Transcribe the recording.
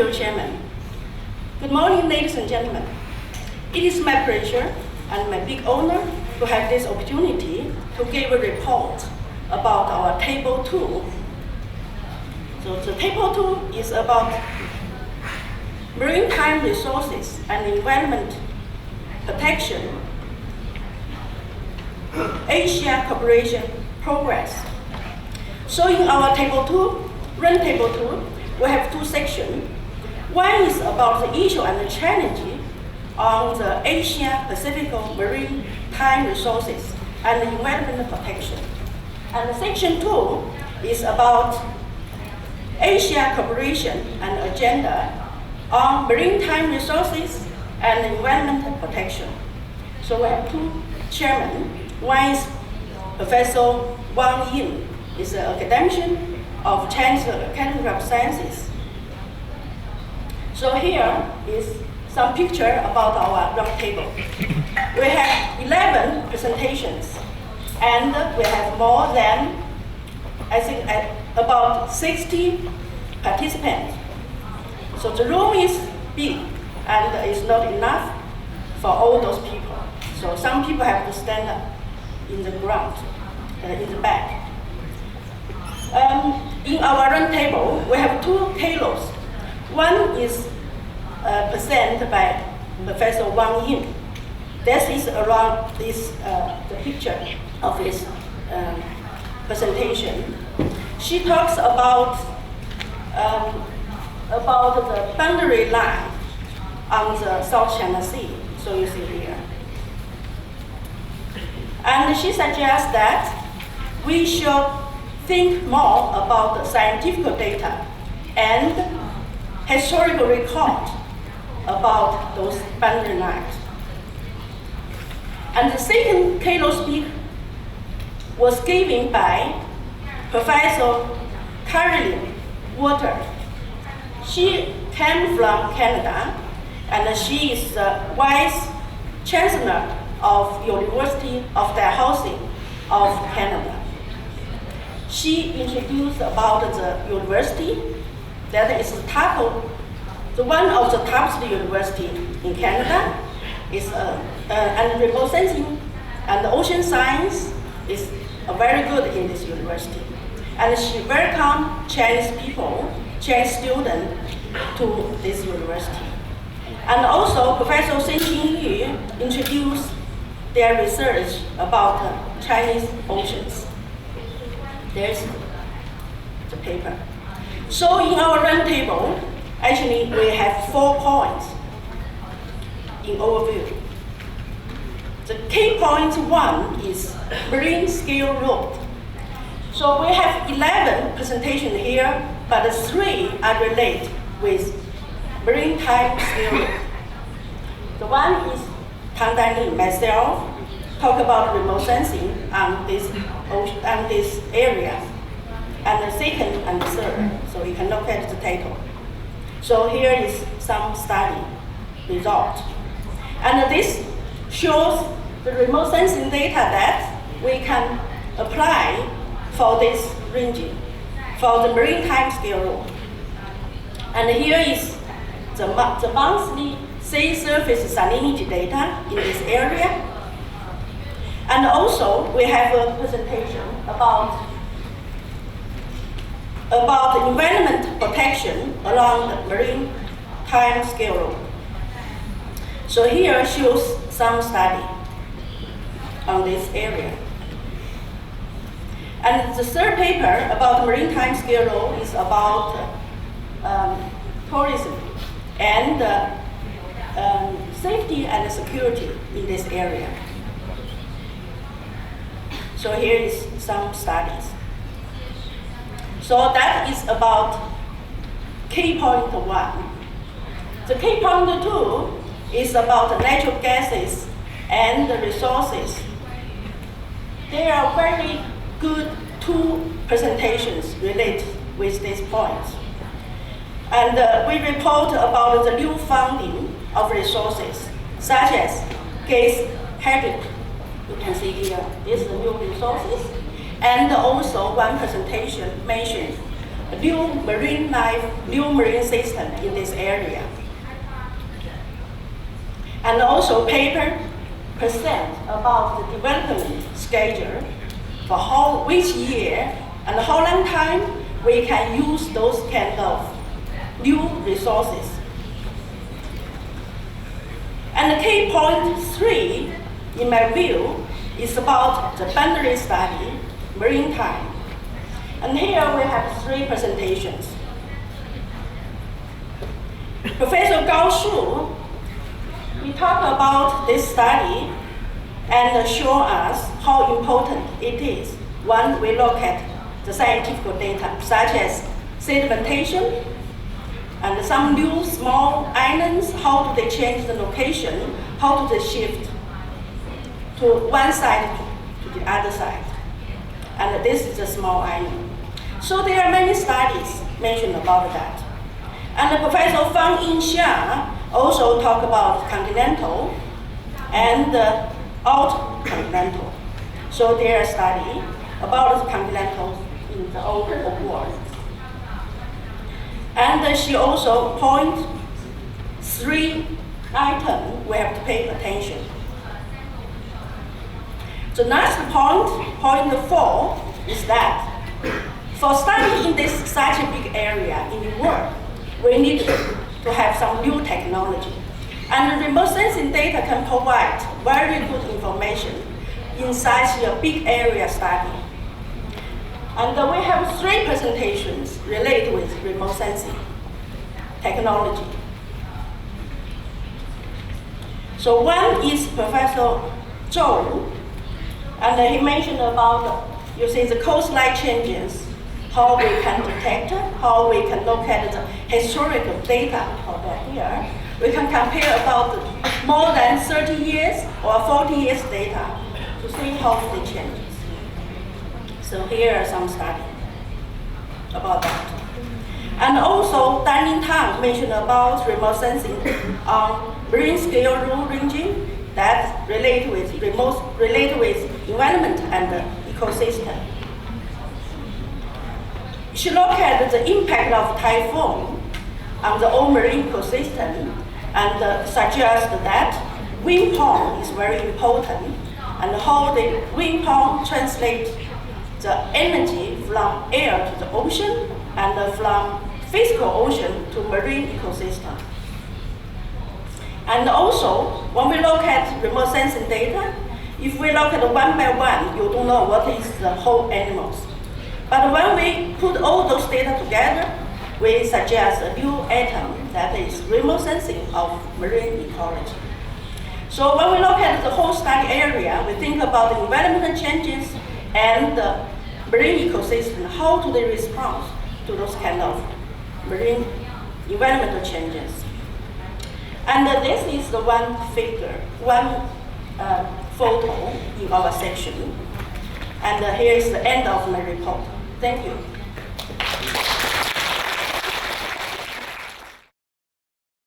you, Chairman. Good morning, ladies and gentlemen. It is my pleasure and my big honor to have this opportunity to give a report about our Table 2. So the Table 2 is about maritime resources and environment protection, Asia cooperation progress. So in our Table 2, Roundtable 2, we have two sections. One is about the issue and the challenge on the Asia Pacific maritime resources and environment protection. And section 2 is about Asia cooperation and agenda on maritime resources and environment protection. So we have two chairmen. One is Professor Wang Yin, is an academician of Chinese Academy of Sciences. So here is some picture about our roundtable. We have 11 presentations, and we have more than, I think, about 60 participants. So the room is big, and it's not enough for all those people. So some people have to stand up in the ground, in the back. In our roundtable, we have two tables. One is presented by Professor Wang Yin. This is around this, the picture of his presentation. She talks about the boundary line on the South China Sea. So you see here. And she suggests that we should think more about the scientific data and historical record about those boundary lines. And the second keynote speech was given by Professor Caroline Water. She came from Canada, and she is the Vice Chancellor of University of Dalhousie of Canada. She introduced about the university that is one of the top university in Canada. Is and remote sensing and ocean science is very good in this university. And she welcomed Chinese people, Chinese students to this university. And also Professor Shen Qingyu introduced their research about Chinese oceans. There's the paper. So in our roundtable, actually we have 4 points in overview. The key point 1 is marine scale road. So we have 11 presentations here, but 3 are related with maritime scale road. The one is Tang, Danling, myself, talk about remote sensing on this area. And the second and the third, so you can look at the title. So here is some study result. And this shows the remote sensing data that we can apply for this ranging, for the maritime scale road. And here is the monthly sea surface salinity data in this area. And also, we have a presentation about environment protection along the maritime scale road. So here shows some study on this area. And the third paper about maritime scale road is about tourism and safety and security in this area. So here is some studies. So that is about key point 1. The key point 2 is about the natural gases and the resources. There are very good 2 presentations related with this point. And we report about the new funding of resources, such as gas hydrogen. You can see here, this is the new resources. And also one presentation mentioned new marine life, new marine system in this area. And also paper present about the development schedule for which year and how long time we can use those kind of new resources. And the key point 3, in my view, is about the boundary study, Maritime. And here we have 3 presentations. Professor Gao Shu, he talked about this study and show us how important it is when we look at the scientific data, such as sedimentation and some new small islands, how do they change the location, how do they shift to one side to the other side. And this is a small island. So there are many studies mentioned about that. And Professor Fang Yinxia also talked about continental and out-continental. So there are studies about the continental in the open world. And she also points 3 items we have to pay attention. The next point, point 4, is that for studying in this such a big area in the world, we need to have some new technology. And remote sensing data can provide very good information in such a big area study. And we have 3 presentations related with remote sensing technology. So one is Professor Zhou, and he mentioned about, you see, the coastline changes, how we can detect, how we can look at the historical data of that here. We can compare about more than 30 years or 40 years data to see how they change. So here are some studies about that. And also, Danling Tang mentioned about remote sensing on marine scale rule ranging that relate with environment and ecosystem. She looked at the impact of typhoon on the whole marine ecosystem and suggested that wind power is very important and how the wind power translates the energy from air to the ocean and from physical ocean to marine ecosystem. And also, when we look at remote sensing data, if we look at one by one, you don't know what is the whole animals. But when we put all those data together, we suggest a new item that is remote sensing of marine ecology. So when we look at the whole study area, we think about the environmental changes and the marine ecosystem, how do they respond to those kind of marine environmental changes. And this is the one figure, one photo in our section. And here is the end of my report. Thank you.